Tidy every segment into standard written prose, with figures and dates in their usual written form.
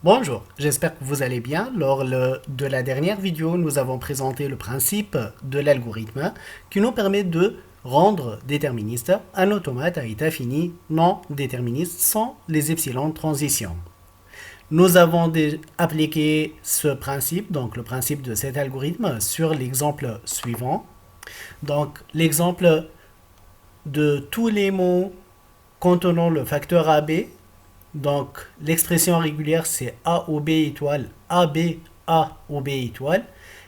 Bonjour, j'espère que vous allez bien. De la dernière vidéo, nous avons présenté le principe de l'algorithme qui nous permet de rendre déterministe un automate à état fini non déterministe sans les epsilons de transition. Nous avons appliqué ce principe, donc le principe de cet algorithme, sur l'exemple suivant. Donc l'exemple de tous les mots contenant le facteur AB. Donc, l'expression régulière, c'est A ou B étoile, AB, A ou B étoile.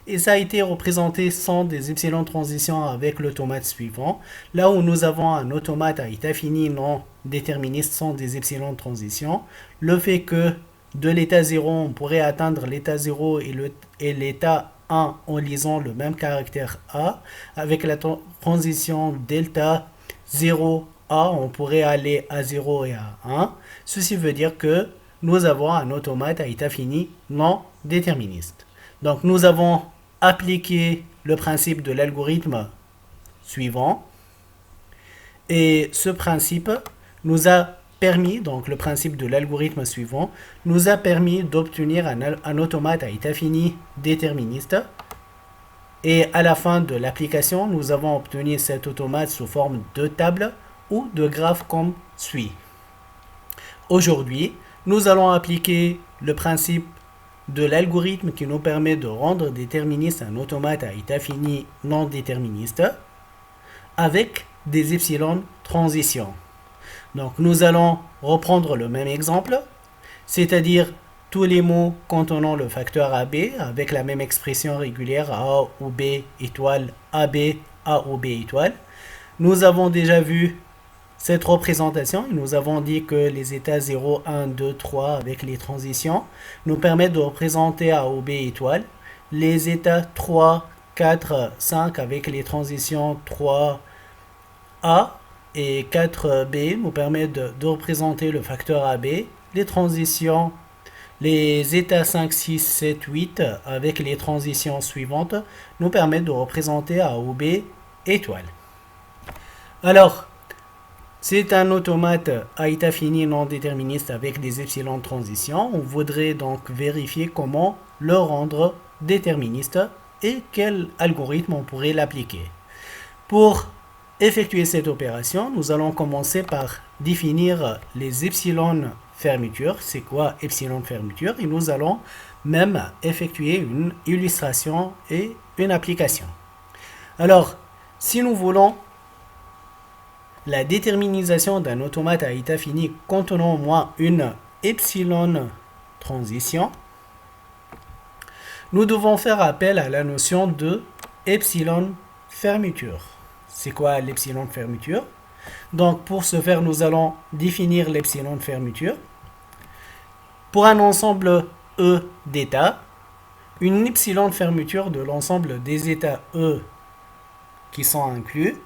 Et ça a été représenté sans des epsilons de transition avec l'automate suivant. Là où nous avons un automate à état fini non déterministe sans des epsilons de transition, le fait que de l'état 0, on pourrait atteindre l'état 0 et l'état 1 en lisant le même caractère A, avec la transition delta 0 A, on pourrait aller à 0 et à 1. Ceci veut dire que nous avons un automate à état fini non déterministe. Donc nous avons appliqué le principe de l'algorithme suivant. Et ce principe nous a permis, donc le principe de l'algorithme suivant, nous a permis d'obtenir un automate à état fini déterministe. Et à la fin de l'application, nous avons obtenu cet automate sous forme de table ou de graphe comme suit. Aujourd'hui, nous allons appliquer le principe de l'algorithme qui nous permet de rendre déterministe un automate à état fini non déterministe avec des epsilon transitions. Donc nous allons reprendre le même exemple, c'est-à-dire tous les mots contenant le facteur AB avec la même expression régulière A ou B étoile AB, A ou B étoile. Nous avons déjà vu cette représentation, nous avons dit que les états 0, 1, 2, 3 avec les transitions nous permettent de représenter A ou B étoile. Les états 3, 4, 5 avec les transitions 3A et 4B nous permettent de représenter le facteur AB. Les transitions, les états 5, 6, 7, 8 avec les transitions suivantes nous permettent de représenter A ou B étoile. Alors, c'est un automate à état fini non déterministe avec des epsilons de transition. On voudrait donc vérifier comment le rendre déterministe et quel algorithme on pourrait l'appliquer. Pour effectuer cette opération, nous allons commencer par définir les epsilons fermeture. C'est quoi epsilon fermeture? Et nous allons même effectuer une illustration et une application. Alors, si nous voulons la déterminisation d'un automate à état fini contenant au moins une epsilon transition, nous devons faire appel à la notion de epsilon fermeture. C'est quoi l'epsilon fermeture? Donc pour ce faire, nous allons définir l'epsilon fermeture. Pour un ensemble E d'états, une epsilon fermeture de l'ensemble des états E qui sont inclus.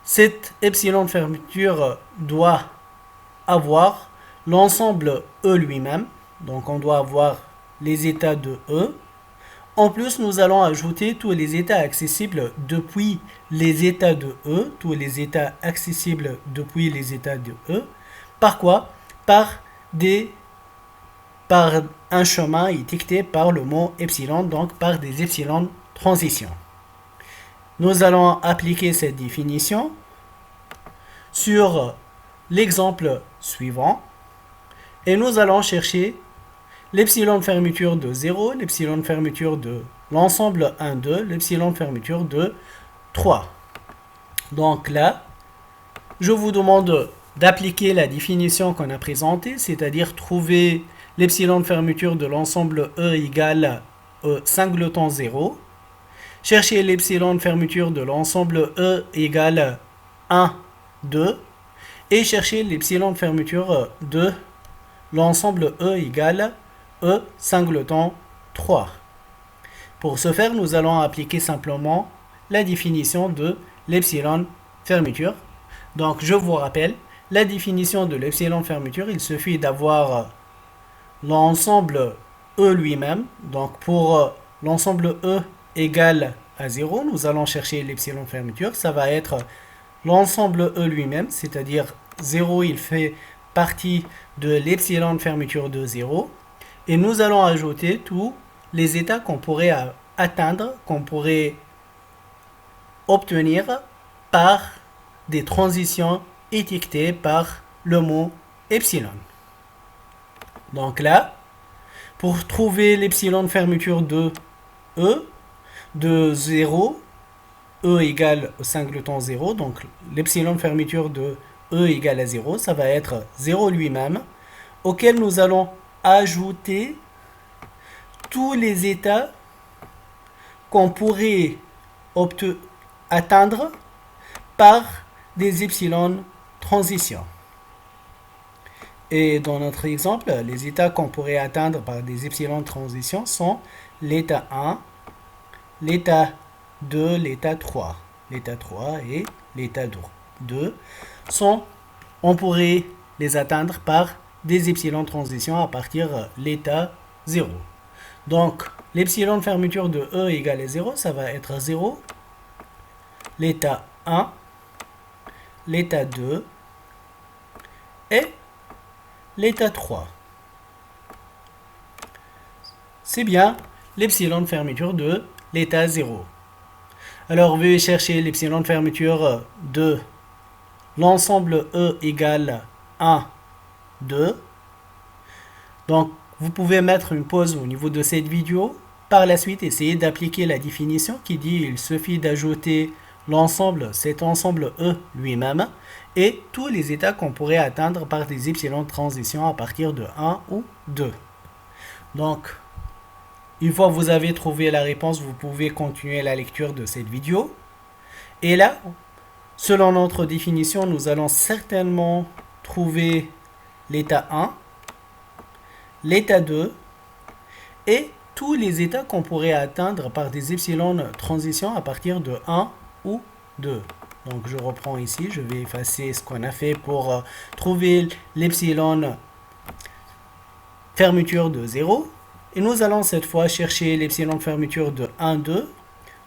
Cette epsilon de fermeture doit avoir l'ensemble E lui-même. Donc on doit avoir les états de E. En plus, nous allons ajouter tous les états accessibles depuis les états de E. Tous les états accessibles depuis les états de E. Par quoi? Par un chemin étiqueté par le mot epsilon, donc par des epsilon transitions. Nous allons appliquer cette définition sur l'exemple suivant et nous allons chercher l'epsilon de fermeture de 0, l'epsilon de fermeture de l'ensemble 1, 2, l'epsilon de fermeture de 3. Donc là, je vous demande d'appliquer la définition qu'on a présentée, c'est-à-dire trouver l'epsilon de fermeture de l'ensemble E égale E singleton 0, chercher l'epsilon de fermeture de l'ensemble E égale 1, 2, et chercher l'epsilon de fermeture de l'ensemble E égale E singleton 3. Pour ce faire, nous allons appliquer simplement la définition de l'epsilon fermeture. Donc, je vous rappelle, la définition de l'epsilon fermeture, il suffit d'avoir l'ensemble E lui-même. Donc, pour l'ensemble E égale à 0, nous allons chercher l'epsilon fermeture. Ça va être l'ensemble E lui-même, c'est-à-dire 0, il fait partie de l'epsilon fermeture de 0 et nous allons ajouter tous les états qu'on pourrait atteindre, qu'on pourrait obtenir par des transitions étiquetées par le mot epsilon. Donc là, pour trouver l'epsilon fermeture de E, de 0, E égale au singleton 0, donc l'epsilon fermeture de E égale à 0, ça va être 0 lui-même, auquel nous allons ajouter tous les états qu'on pourrait atteindre par des epsilon transitions. Et dans notre exemple, les états qu'on pourrait atteindre par des epsilon transitions sont l'état 1, l'état 2, l'état 3. L'état 3 et l'état 2 on pourrait les atteindre par des epsilon transitions à partir de l'état 0. Donc, l'epsilon fermeture de E égale à 0, ça va être 0, l'état 1, l'état 2 et l'état 3. C'est bien l'epsilon fermeture de l'état 0. Alors, veuillez chercher l'epsilon fermeture de l'ensemble E égale 1, 2. Donc, vous pouvez mettre une pause au niveau de cette vidéo. Par la suite, essayez d'appliquer la définition qui dit il suffit d'ajouter l'ensemble, cet ensemble E lui-même, et tous les états qu'on pourrait atteindre par des epsilon transitions à partir de 1 ou 2. Donc, une fois que vous avez trouvé la réponse, vous pouvez continuer la lecture de cette vidéo. Et là, selon notre définition, nous allons certainement trouver l'état 1, l'état 2 et tous les états qu'on pourrait atteindre par des epsilon transitions à partir de 1 ou 2. Donc je reprends ici, je vais effacer ce qu'on a fait pour trouver l'epsilon fermeture de 0. Et nous allons cette fois chercher l'epsilon fermeture de 1, 2.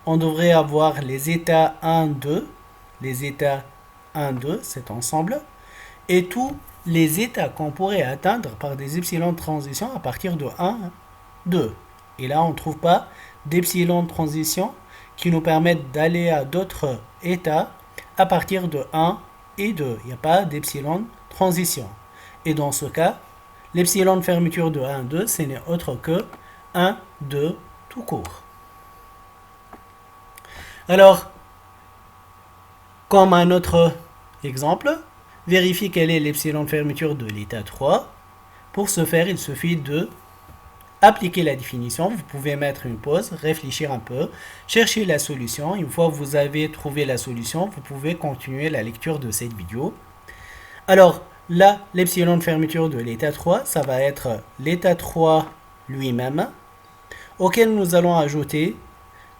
On devrait avoir les états 1, 2, les états 1, 2, cet ensemble, et tous les états qu'on pourrait atteindre par des epsilon transitions à partir de 1, 2. Et là, on ne trouve pas d'epsilon transition qui nous permettent d'aller à d'autres états à partir de 1 et 2. Il n'y a pas d'epsilon transition. Et dans ce cas, l'epsilon fermeture de 1, 2, ce n'est autre que 1, 2 tout court. Alors, comme un autre exemple, vérifiez quel est l'epsilon fermeture de l'état 3. Pour ce faire, il suffit de appliquer la définition. Vous pouvez mettre une pause, réfléchir un peu, chercher la solution. Une fois que vous avez trouvé la solution, vous pouvez continuer la lecture de cette vidéo. Alors, là, l'epsilon fermeture de l'état 3, ça va être l'état 3 lui-même, auquel nous allons ajouter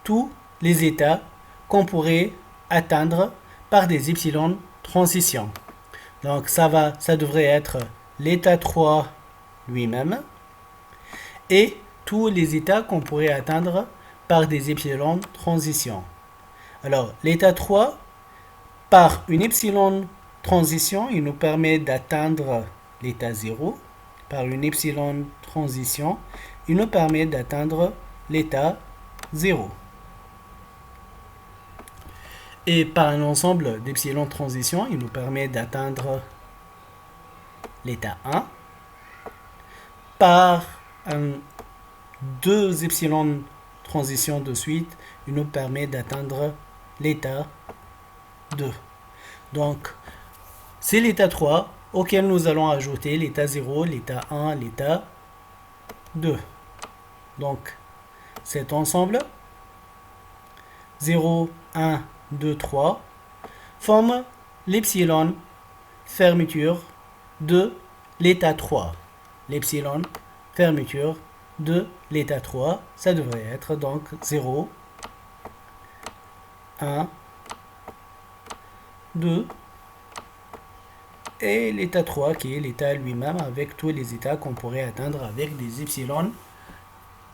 tous les états qu'on pourrait atteindre par des epsilon transitions. Donc, ça devrait être l'état 3 lui-même et tous les états qu'on pourrait atteindre par des epsilon transitions. Alors, l'état 3, par une epsilon transition, il nous permet d'atteindre l'état 0. Par une epsilon transition, il nous permet d'atteindre l'état 0. Et par un ensemble d'epsilon transition, il nous permet d'atteindre l'état 1. Par deux epsilon transition de suite, il nous permet d'atteindre l'état 2. Donc, c'est l'état 3 auquel nous allons ajouter l'état 0, l'état 1, l'état 2. Donc, cet ensemble, 0, 1, 2, 3, forme l'epsilon fermeture de l'état 3. L'epsilon fermeture de l'état 3, ça devrait être donc 0, 1, 2, et l'état 3 qui est l'état lui-même avec tous les états qu'on pourrait atteindre avec des epsilon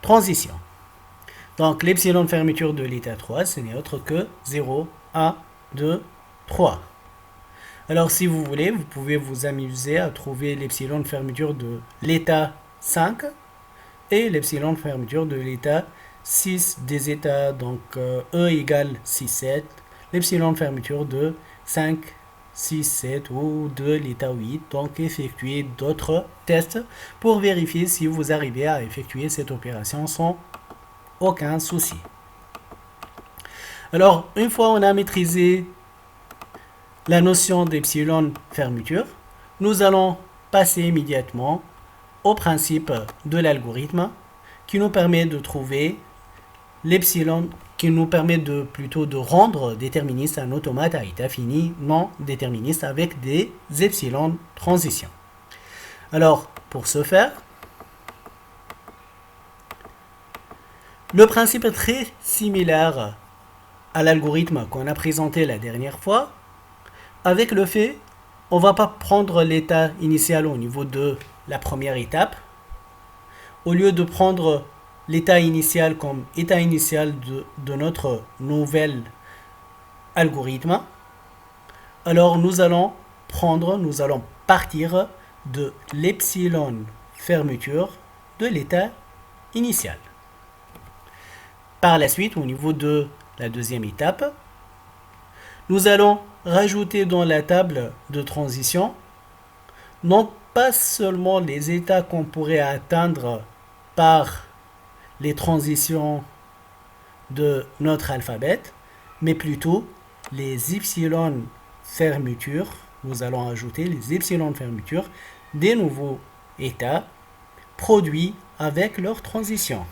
transitions. Donc l'epsilon fermeture de l'état 3, ce n'est autre que 0, 1, 2, 3. Alors si vous voulez, vous pouvez vous amuser à trouver l'epsilon de fermeture de l'état 5 et l'epsilon de fermeture de l'état 6 des états, donc E égale 6, 7, l'epsilon de fermeture de 5, 6, 7 ou de l'état 8. Donc effectuez d'autres tests pour vérifier si vous arrivez à effectuer cette opération sans aucun souci. Alors, une fois on a maîtrisé la notion d'epsilon fermeture, nous allons passer immédiatement au principe de l'algorithme qui nous permet de trouver l'epsilon, qui nous permet plutôt de rendre déterministe un automate à état fini non déterministe avec des epsilon transitions. Alors, pour ce faire, le principe est très similaire à l'algorithme qu'on a présenté la dernière fois, avec le fait, on ne va pas prendre l'état initial au niveau de la première étape. Au lieu de prendre l'état initial comme état initial de notre nouvel algorithme, alors nous allons partir de l'epsilon fermeture de l'état initial. Par la suite, au niveau de la deuxième étape, nous allons rajouter dans la table de transition non pas seulement les états qu'on pourrait atteindre par les transitions de notre alphabet, mais plutôt les epsilon fermetures. Nous allons ajouter les epsilon fermetures des nouveaux états produits avec leur transition.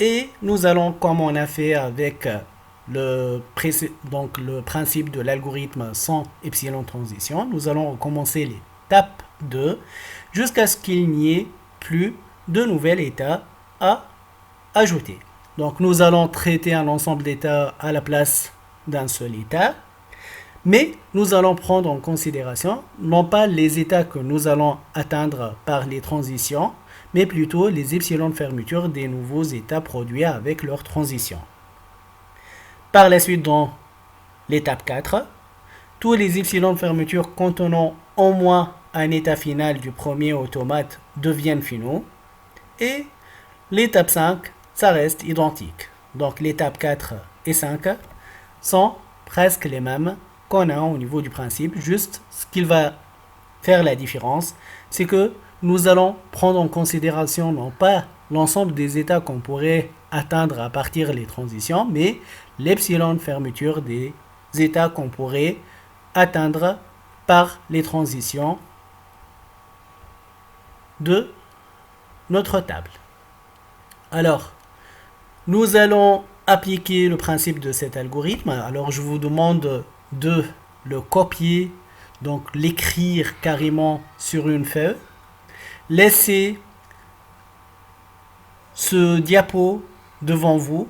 Et nous allons, comme on a fait avec le principe de l'algorithme sans epsilon transition, nous allons recommencer l'étape 2 jusqu'à ce qu'il n'y ait plus de nouvel état à ajouter. Donc nous allons traiter un ensemble d'états à la place d'un seul état, mais nous allons prendre en considération non pas les états que nous allons atteindre par les transitions, mais plutôt les epsilon de fermeture des nouveaux états produits avec leur transition. Par la suite, dans l'étape 4, tous les epsilon de fermeture contenant au moins un état final du premier automate deviennent finaux. Et l'étape 5, ça reste identique. Donc l'étape 4 et 5 sont presque les mêmes qu'on a au niveau du principe. Juste ce qu'il va faire la différence, c'est que nous allons prendre en considération non pas l'ensemble des états qu'on pourrait atteindre à partir des transitions, mais l'epsilon de fermeture des états qu'on pourrait atteindre par les transitions de notre table. Alors, nous allons appliquer le principe de cet algorithme. Alors, je vous demande de le copier, donc l'écrire carrément sur une feuille. Laissez ce diapo devant vous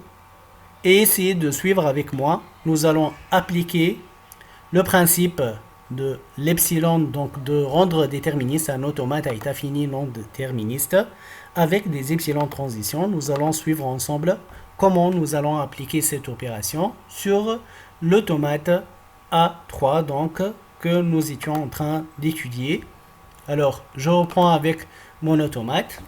et essayez de suivre avec moi. Nous allons appliquer le principe de l'epsilon, donc de rendre déterministe un automate à état fini non déterministe avec des epsilon transitions. Nous allons suivre ensemble comment nous allons appliquer cette opération sur l'automate A3 donc que nous étions en train d'étudier. Alors, je reprends avec mon automate.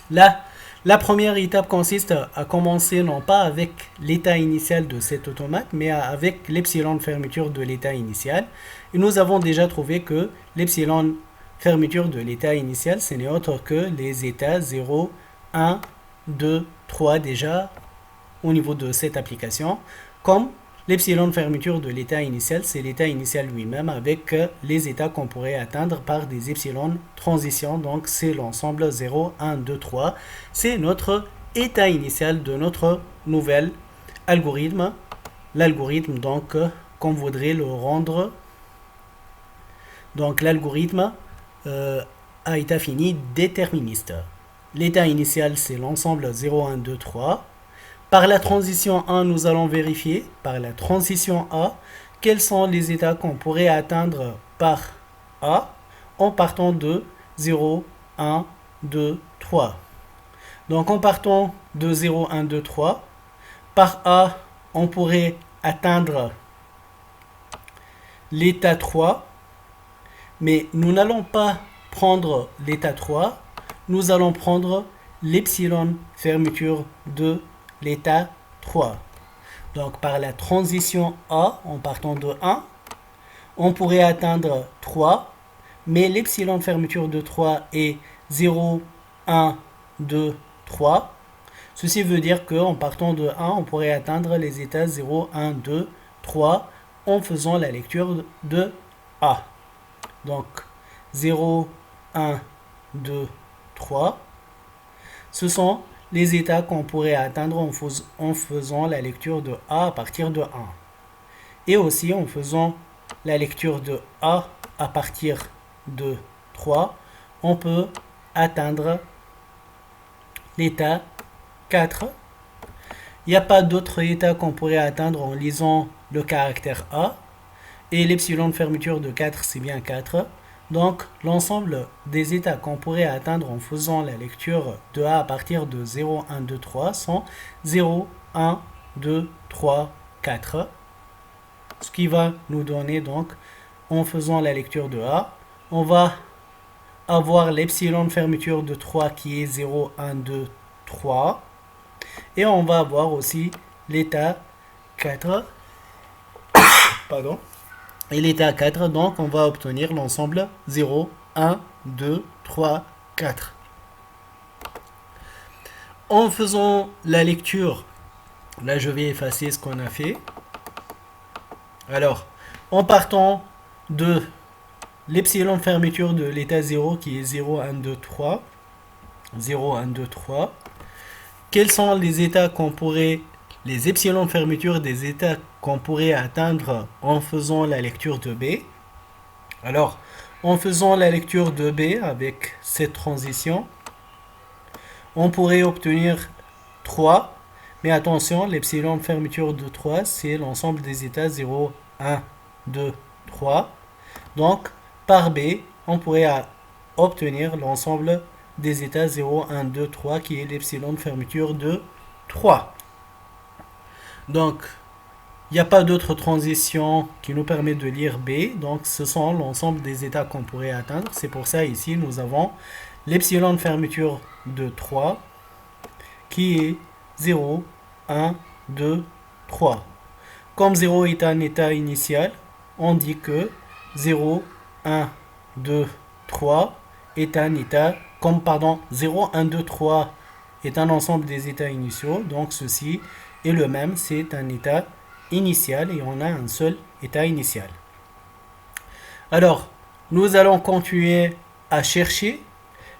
Là, la première étape consiste à commencer non pas avec l'état initial de cet automate, mais avec l'epsilon de fermeture de l'état initial. Et nous avons déjà trouvé que l'epsilon fermeture de l'état initial, ce n'est autre que les états 0, 1, 2, 3 déjà au niveau de cette application, comme l'epsilon de fermeture de l'état initial, c'est l'état initial lui-même avec les états qu'on pourrait atteindre par des epsilon transitions. Donc, c'est l'ensemble 0, 1, 2, 3. C'est notre état initial de notre nouvel algorithme. L'algorithme, donc, qu'on voudrait le rendre. Donc, l'algorithme à état fini déterministe. L'état initial, c'est l'ensemble 0, 1, 2, 3. Par la transition 1, nous allons vérifier, par la transition A, quels sont les états qu'on pourrait atteindre par A en partant de 0, 1, 2, 3. Donc en partant de 0, 1, 2, 3, par A, on pourrait atteindre l'état 3, mais nous n'allons pas prendre l'état 3, nous allons prendre l'epsilon fermeture de l'état 3. Donc par la transition A, en partant de 1, on pourrait atteindre 3, mais l'epsilon fermeture de 3 est 0, 1, 2, 3. Ceci veut dire qu'en partant de 1, on pourrait atteindre les états 0, 1, 2, 3 en faisant la lecture de A. Donc 0, 1, 2, 3. Ce sont les états qu'on pourrait atteindre en faisant la lecture de A à partir de 1. Et aussi en faisant la lecture de A à partir de 3, on peut atteindre l'état 4. Il n'y a pas d'autre état qu'on pourrait atteindre en lisant le caractère A. Et l'epsilon de fermeture de 4, c'est bien 4. Donc, l'ensemble des états qu'on pourrait atteindre en faisant la lecture de A à partir de 0, 1, 2, 3 sont 0, 1, 2, 3, 4. Ce qui va nous donner donc, en faisant la lecture de A, on va avoir l'epsilon de fermeture de 3 qui est 0, 1, 2, 3. Et on va avoir aussi l'état 4. Pardon. Et l'état 4, donc on va obtenir l'ensemble 0, 1, 2, 3, 4. En faisant la lecture, là je vais effacer ce qu'on a fait. Alors, en partant de l'epsilon fermeture de l'état 0 qui est 0, 1, 2, 3, 0, 1, 2, 3, quels sont les états qu'on pourrait, les epsilon fermeture des états qu'on pourrait atteindre en faisant la lecture de B? Alors, en faisant la lecture de B avec cette transition, on pourrait obtenir 3. Mais attention, l'epsilon fermeture de 3, c'est l'ensemble des états 0, 1, 2, 3. Donc, par B, on pourrait obtenir l'ensemble des états 0, 1, 2, 3, qui est l'epsilon de fermeture de 3. Donc, il n'y a pas d'autre transition qui nous permet de lire B. Donc, ce sont l'ensemble des états qu'on pourrait atteindre. C'est pour ça, ici, nous avons l'epsilon de fermeture de 3, qui est 0, 1, 2, 3. Comme 0 est un état initial, on dit que 0, 1, 2, 3 est un état, 0, 1, 2, 3 est un ensemble des états initiaux, donc ceci est le même, c'est un état initial et on a un seul état initial. Alors, nous allons continuer à chercher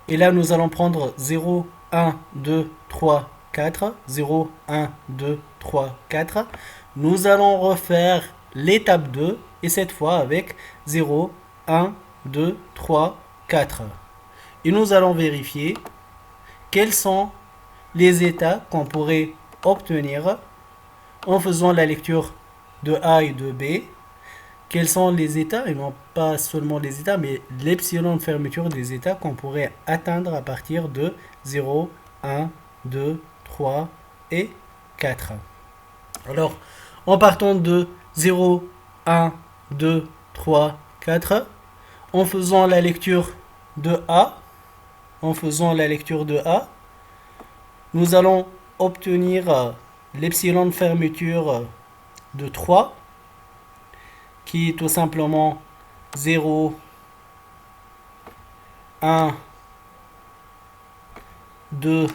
et là nous allons prendre 0, 1, 2, 3, 4, 0, 1, 2, 3, 4. Nous allons refaire l'étape 2 et cette fois avec 0, 1, 2, 3, 4. Et nous allons vérifier quels sont les états qu'on pourrait obtenir en faisant la lecture de A et de B. Quels sont les états, et non pas seulement les états, mais l'epsilon de fermeture des états qu'on pourrait atteindre à partir de 0, 1, 2, 3 et 4. Alors, en partant de 0, 1, 2, 3, 4, en faisant la lecture de A, nous allons obtenir l'epsilon de fermeture de 3, qui est tout simplement 0, 1, 2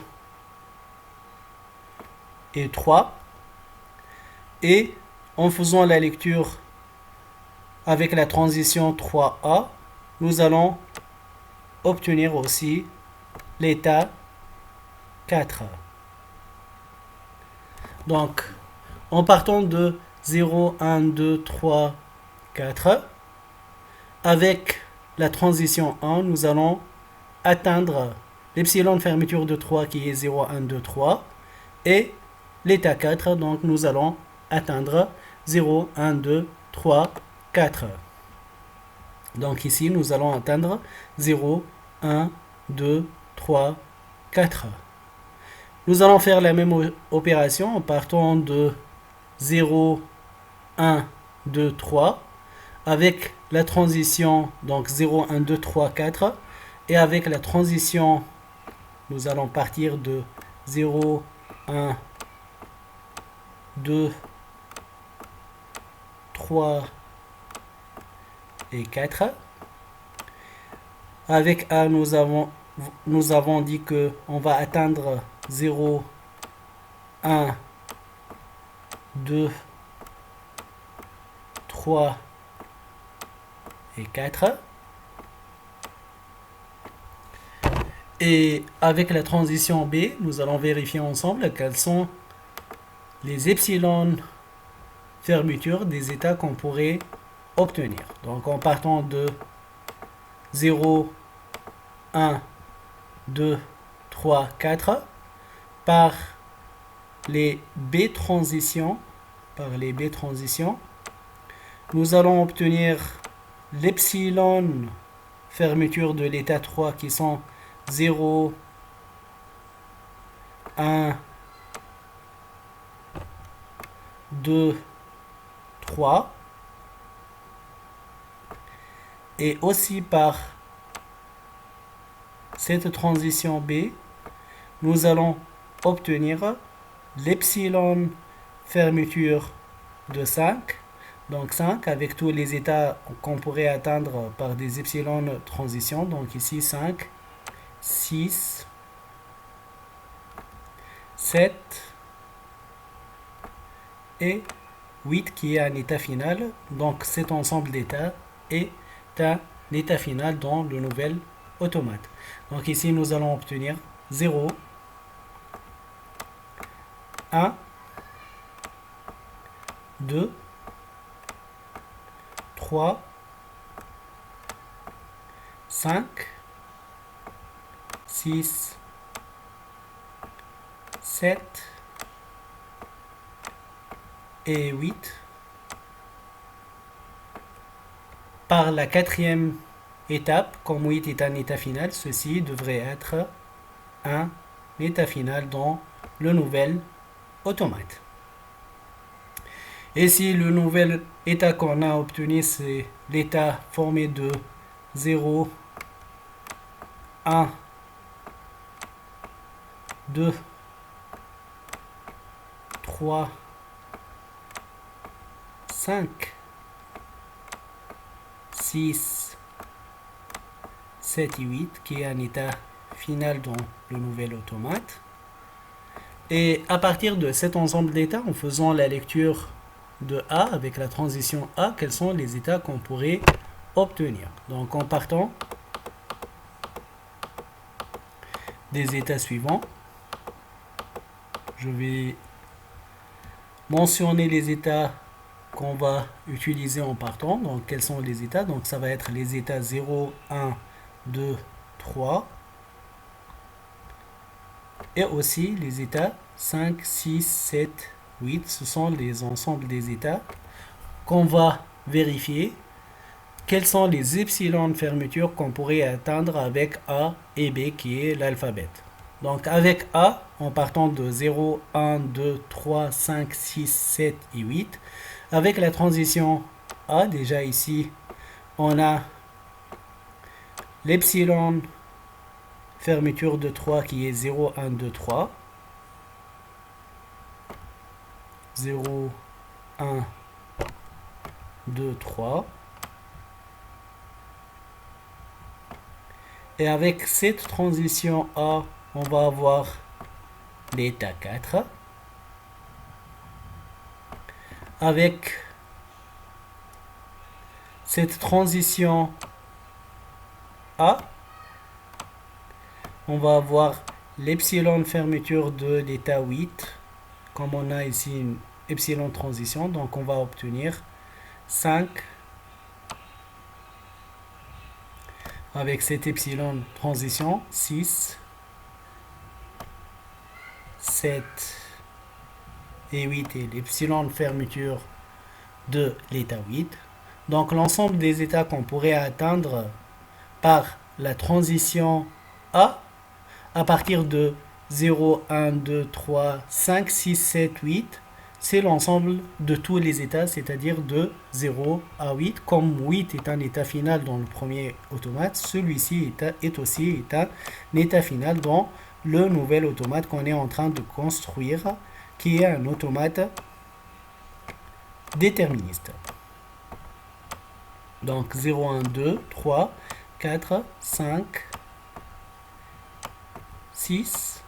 et 3. Et en faisant la lecture avec la transition 3A, nous allons obtenir aussi l'état 4. Donc, en partant de 0, 1, 2, 3, 4, avec la transition 1, nous allons atteindre l'epsilon de fermeture de 3 qui est 0, 1, 2, 3 et l'état 4, donc nous allons atteindre 0, 1, 2, 3, 4. Donc ici, nous allons atteindre 0, 1, 2, 3, 4. Nous allons faire la même opération en partant de 0, 1, 2, 3, avec la transition donc 0, 1, 2, 3, 4 et avec la transition nous allons partir de 0, 1, 2, 3 et 4. Avec A, nous avons dit que on va atteindre 0, 1, 2, 3 et 4. Et avec la transition B, nous allons vérifier ensemble quels sont les epsilon fermetures des états qu'on pourrait obtenir. Donc en partant de 0, 1, 2, 3, 4 par les B transitions, nous allons obtenir l'epsilon fermeture de l'état 3 qui sont 0, 1, 2, 3 et aussi par cette transition B, nous allons obtenir l'epsilon fermeture de 5. Donc 5 avec tous les états qu'on pourrait atteindre par des epsilon transition. Donc ici 5, 6, 7 et 8 qui est un état final. Donc cet ensemble d'états est un état final dans le nouvel automate. Donc ici nous allons obtenir 0, 1, 2, 3, 5, 6, 7 et 8. Par la quatrième étape, comme 8 est un état final, ceci devrait être un état final dans le nouvel automate. Et si le nouvel état qu'on a obtenu, c'est l'état formé de 0, 1, 2, 3, 5, 6, 7 et 8, qui est un état final dans le nouvel automate. Et à partir de cet ensemble d'états, en faisant la lecture de A avec la transition A, quels sont les états qu'on pourrait obtenir. Donc en partant des états suivants, je vais mentionner les états qu'on va utiliser en partant. Donc quels sont les états? Donc ça va être les états 0, 1, 2, 3 et aussi les états 5, 6, 7, 8. Ce sont les ensembles des états qu'on va vérifier quels sont les epsilon fermetures qu'on pourrait atteindre avec A et B qui est l'alphabet. Donc avec A, en partant de 0, 1, 2, 3, 5, 6, 7 et 8, avec la transition A, déjà ici, on a l'epsilon fermeture de 3 qui est 0, 1, 2, 3. 0, 1, 2, 3. Et avec cette transition A, on va avoir l'état 4. Avec cette transition A, on va avoir l'epsilon fermeture de l'état 8. Comme on a ici une epsilon transition, donc on va obtenir 5 avec cette epsilon transition, 6, 7 et 8 et l'epsilon fermeture de l'état 8. Donc l'ensemble des états qu'on pourrait atteindre par la transition A à partir de 0, 1, 2, 3, 5, 6, 7, 8, c'est l'ensemble de tous les états, c'est-à-dire de 0 à 8. Comme 8 est un état final dans le premier automate, celui-ci est aussi un état final dans le nouvel automate qu'on est en train de construire, qui est un automate déterministe. Donc 0, 1, 2, 3, 4, 5, 6,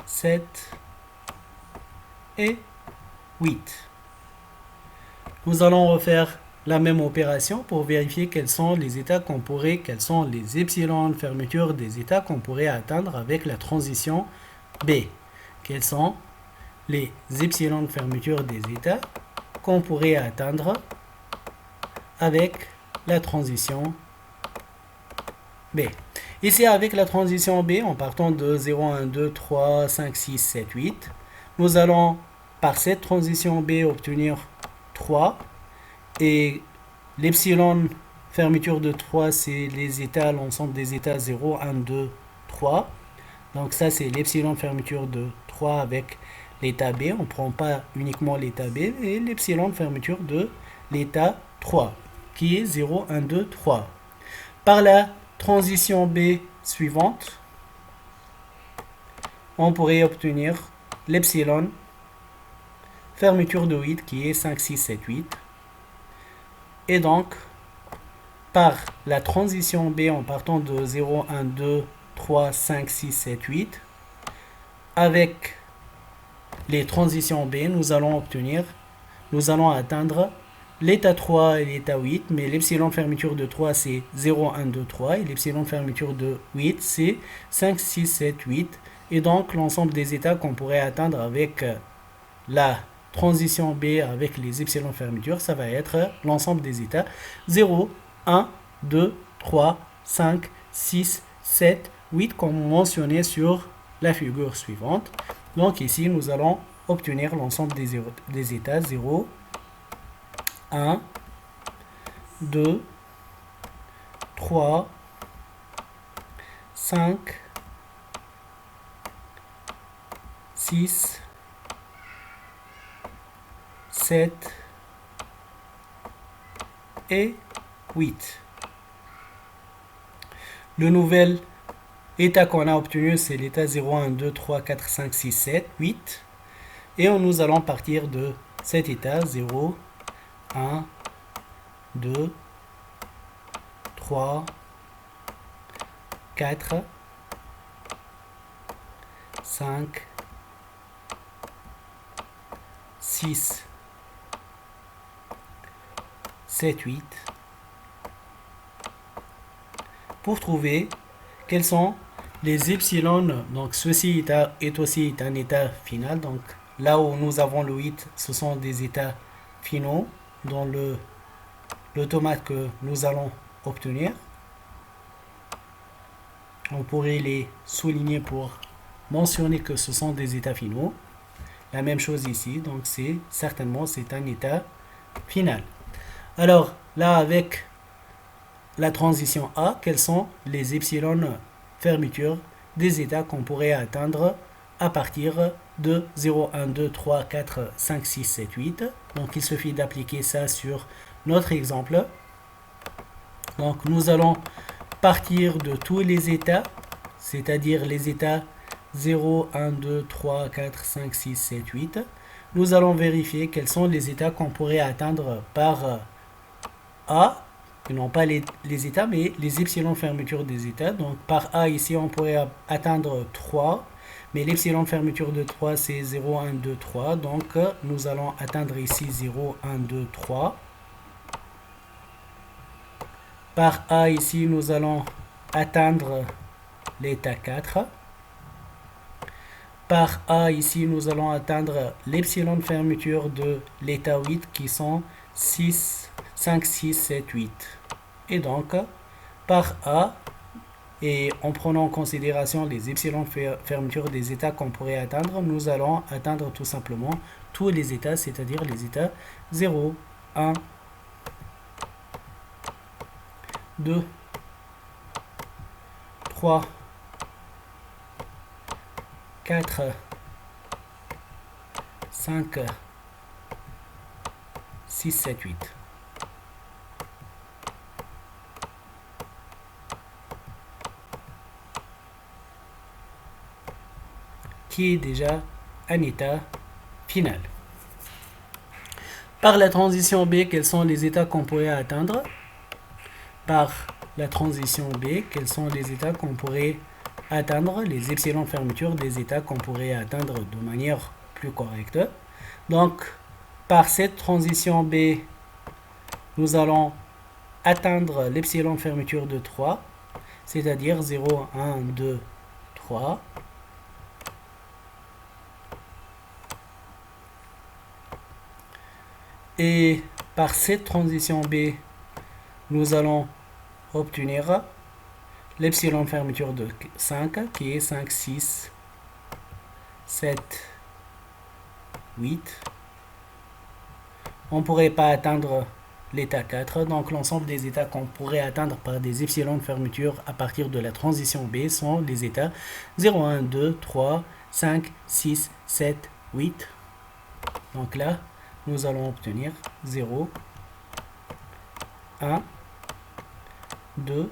7 et 8. Nous allons refaire la même opération pour vérifier quels sont les états qu'on pourrait, quels sont les epsilon fermeture des états qu'on pourrait atteindre avec la transition B. Quels sont les epsilon fermeture des états qu'on pourrait atteindre avec la transition B. Ici, avec la transition B, en partant de 0, 1, 2, 3, 5, 6, 7, 8, nous allons, par cette transition B, obtenir 3. Et l'epsilon fermeture de 3, c'est les états, l'ensemble des états 0, 1, 2, 3. Donc ça, c'est l'epsilon fermeture de 3 avec l'état B. On ne prend pas uniquement l'état B, et l'epsilon fermeture de l'état 3, qui est 0, 1, 2, 3. Par la transition B suivante, on pourrait obtenir l'epsilon fermeture de 8, qui est 5, 6, 7, 8. Et donc, par la transition B en partant de 0, 1, 2, 3, 5, 6, 7, 8, avec les transitions B, nous allons atteindre l'état 3 et l'état 8, mais l'epsilon fermeture de 3 c'est 0, 1, 2, 3, et l'epsilon fermeture de 8 c'est 5, 6, 7, 8, et donc l'ensemble des états qu'on pourrait atteindre avec la transition B avec les epsilon fermeture, ça va être l'ensemble des états 0, 1, 2, 3, 5, 6, 7, 8 comme mentionné sur la figure suivante. Donc ici, nous allons obtenir l'ensemble des états 0, 1, 2, 3, 5, 6, 7 et 8. Le nouvel état qu'on a obtenu, c'est l'état 0, 1, 2, 3, 4, 5, 6, 7, 8. Et nous allons partir de cet état 0, 1, 2, 3, 4, 5, 6, 7, 8, pour trouver quels sont les epsilon. Donc ceci est aussi un état final. Donc là où nous avons le 8, ce sont des états finaux dans l'automate que nous allons obtenir. On pourrait les souligner pour mentionner que ce sont des états finaux. La même chose ici, donc c'est un état final. Alors là, avec la transition A, quels sont les epsilon fermeture des états qu'on pourrait atteindre à partir de 0, 1, 2, 3, 4, 5, 6, 7, 8. Donc il suffit d'appliquer ça sur notre exemple. Donc nous allons partir de tous les états, c'est-à-dire les états 0, 1, 2, 3, 4, 5, 6, 7, 8. Nous allons vérifier quels sont les états qu'on pourrait atteindre par A, et non pas les états, mais les epsilon fermeture des états. Donc par A, ici, on pourrait atteindre 3, mais l'epsilon fermeture de 3, c'est 0, 1, 2, 3. Donc nous allons atteindre ici 0, 1, 2, 3. Par A, ici, nous allons atteindre l'état 4. Par A, ici, nous allons atteindre l'epsilon fermeture de l'état 8 qui sont 5, 6, 7, 8. Et donc, par A, et en prenant en considération les epsilon fermeture des états qu'on pourrait atteindre, nous allons atteindre tout simplement tous les états, c'est-à-dire les états 0, 1, 2, 3, 4, 5, 6, 7, 8. Qui est déjà un état final. Par la transition B, quels sont les états qu'on pourrait atteindre? Par la transition B, quels sont les états qu'on pourrait atteindre, les epsilons de fermeture des états qu'on pourrait atteindre de manière plus correcte. Donc, par cette transition B, nous allons atteindre l'epsilon de fermeture de 3, c'est-à-dire 0, 1, 2, 3. Et par cette transition B, nous allons obtenir l'epsilon de fermeture de 5, qui est 5, 6, 7, 8. On ne pourrait pas atteindre l'état 4, donc l'ensemble des états qu'on pourrait atteindre par des epsilons de fermeture à partir de la transition B sont les états 0, 1, 2, 3, 5, 6, 7, 8. Donc là, nous allons obtenir 0, 1, 2,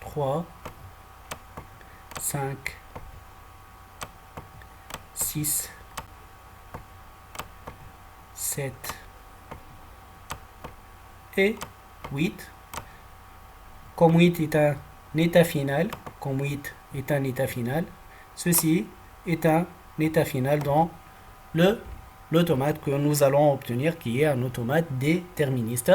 3, 5, 6, 7 et 8. Comme 8 est un état final, ceci est un état final dans l'automate que nous allons obtenir, qui est un automate déterministe.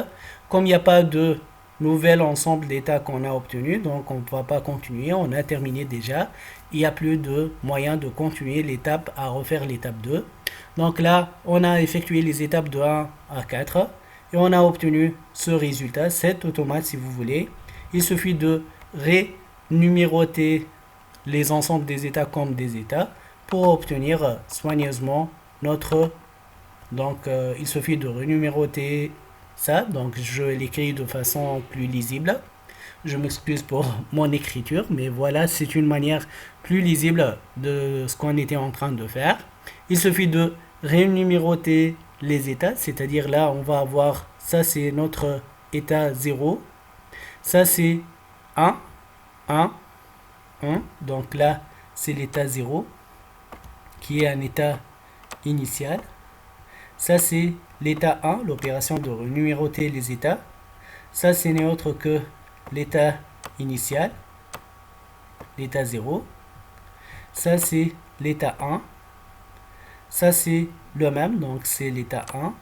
Comme il n'y a pas de nouvel ensemble d'états qu'on a obtenu, donc on ne va pas continuer, on a terminé déjà. Il n'y a plus de moyen de continuer l'étape à refaire l'étape 2. Donc là, on a effectué les étapes de 1 à 4 et on a obtenu ce résultat, cet automate si vous voulez. Il suffit de rénuméroter les ensembles des états comme des états pour obtenir soigneusement notre... Donc il suffit de renuméroter ça, donc je l'écris de façon plus lisible. Je m'excuse pour mon écriture, mais voilà, c'est une manière plus lisible de ce qu'on était en train de faire. Il suffit de renuméroter les états, c'est-à-dire là, on va avoir, ça c'est notre état 0, ça c'est 1, 1, 1, donc là, c'est l'état 0, qui est un état initial. Ça, c'est l'état 1, l'opération de renuméroter les états. Ça, ce n'est autre que l'état initial, l'état 0. Ça, c'est l'état 1. Ça, c'est le même, donc c'est l'état 1.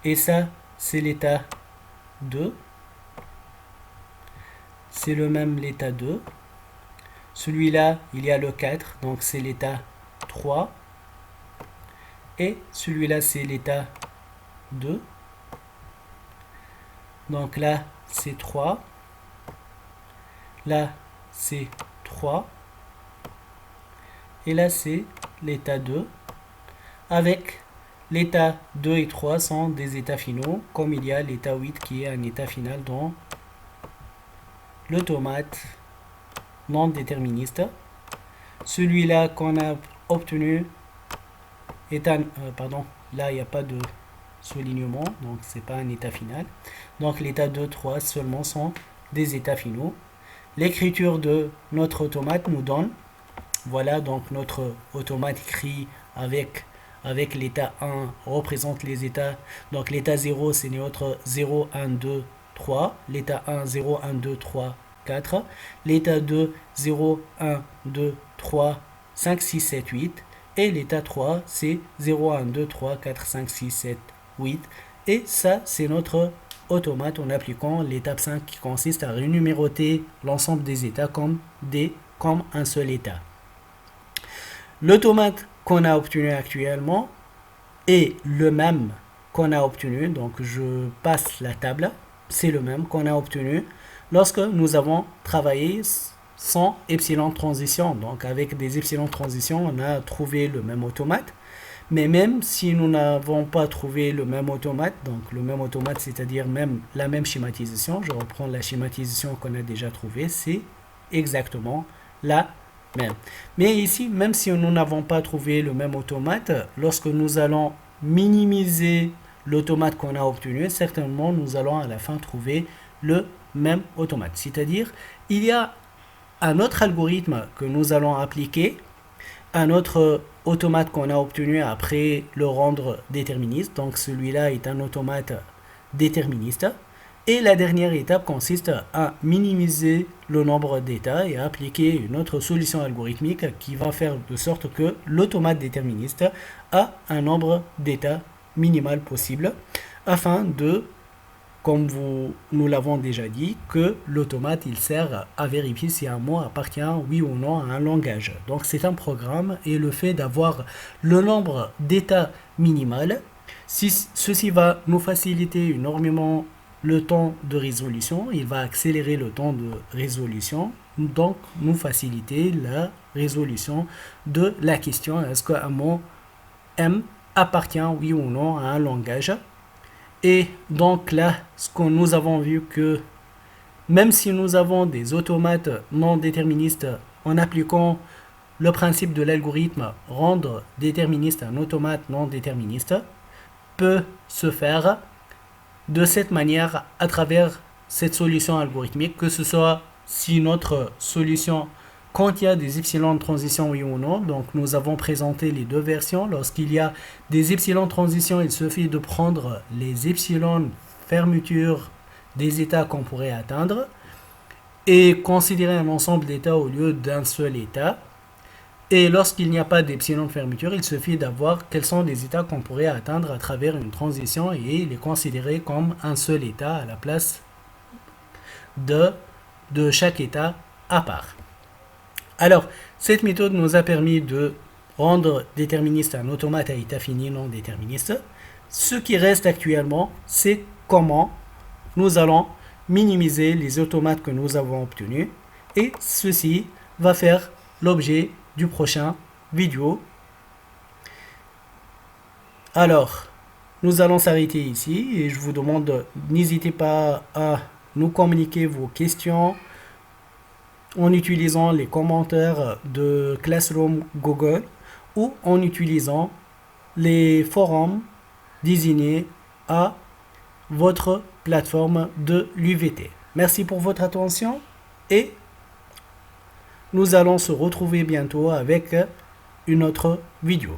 Et ça, c'est l'état 2. C'est le même l'état 2. Celui-là, il y a le 4, donc c'est l'état 3. Et celui-là, c'est l'état 2. Donc là, c'est 3. Là, c'est 3. Et là, c'est l'état 2. Avec l'état 2 et 3 sont des états finaux, comme il y a l'état 8 qui est un état final dans l'automate non déterministe. Celui-là qu'on a obtenu est un... là, il n'y a pas de soulignement, donc c'est pas un état final. Donc l'état 2, 3 seulement sont des états finaux. L'écriture de notre automate nous donne, voilà, donc notre automate écrit avec l'état 1 représente les états. Donc l'état 0, c'est notre 0, 1, 2, 3. L'état 1, 0, 1, 2, 3, 4. L'état 2, 0, 1, 2, 3, 5, 6, 7, 8. Et l'état 3, c'est 0, 1, 2, 3, 4, 5, 6, 7, 8. Et ça, c'est notre automate en appliquant l'étape 5 qui consiste à renuméroter l'ensemble des états comme un seul état. L'automate qu'on a obtenu actuellement est le même qu'on a obtenu, donc je passe la table, c'est le même qu'on a obtenu lorsque nous avons travaillé sans epsilon transition. Donc avec des epsilon transition, on a trouvé le même automate. Mais même si nous n'avons pas trouvé le même automate, donc le même automate, c'est-à-dire même la même schématisation, je reprends la schématisation qu'on a déjà trouvée, c'est exactement la même. Mais ici, même si nous n'avons pas trouvé le même automate, lorsque nous allons minimiser l'automate qu'on a obtenu, certainement nous allons à la fin trouver le même automate. C'est-à-dire, il y a un autre algorithme que nous allons appliquer, un autre automate qu'on a obtenu après le rendre déterministe. Donc celui-là est un automate déterministe. Et la dernière étape consiste à minimiser le nombre d'états et à appliquer une autre solution algorithmique qui va faire de sorte que l'automate déterministe a un nombre d'états minimal possible afin de, comme nous l'avons déjà dit, que l'automate il sert à vérifier si un mot appartient oui ou non à un langage. Donc c'est un programme et le fait d'avoir le nombre d'états minimal, ceci va nous faciliter énormément le temps de résolution, il va accélérer le temps de résolution, donc nous faciliter la résolution de la question est-ce qu'un mot M appartient oui ou non à un langage. Et donc là, ce que nous avons vu que même si nous avons des automates non déterministes en appliquant le principe de l'algorithme rendre déterministe un automate non déterministe, peut se faire de cette manière à travers cette solution algorithmique, que ce soit si notre solution contient des epsilon de transition oui ou non. Donc nous avons présenté les deux versions. Lorsqu'il y a des epsilon de transition, il suffit de prendre les epsilon fermeture des états qu'on pourrait atteindre et considérer un ensemble d'états au lieu d'un seul état. Et lorsqu'il n'y a pas d'epsilon de fermeture, il suffit d'avoir quels sont les états qu'on pourrait atteindre à travers une transition et les considérer comme un seul état à la place de chaque état à part. Alors, cette méthode nous a permis de rendre déterministe un automate à état fini non déterministe. Ce qui reste actuellement, c'est comment nous allons minimiser les automates que nous avons obtenus. Et ceci va faire l'objet du prochain vidéo. Alors, nous allons s'arrêter ici et je vous demande, n'hésitez pas à nous communiquer vos questions en utilisant les commentaires de Classroom Google ou en utilisant les forums désignés à votre plateforme de l'UVT. Merci pour votre attention et nous allons se retrouver bientôt avec une autre vidéo.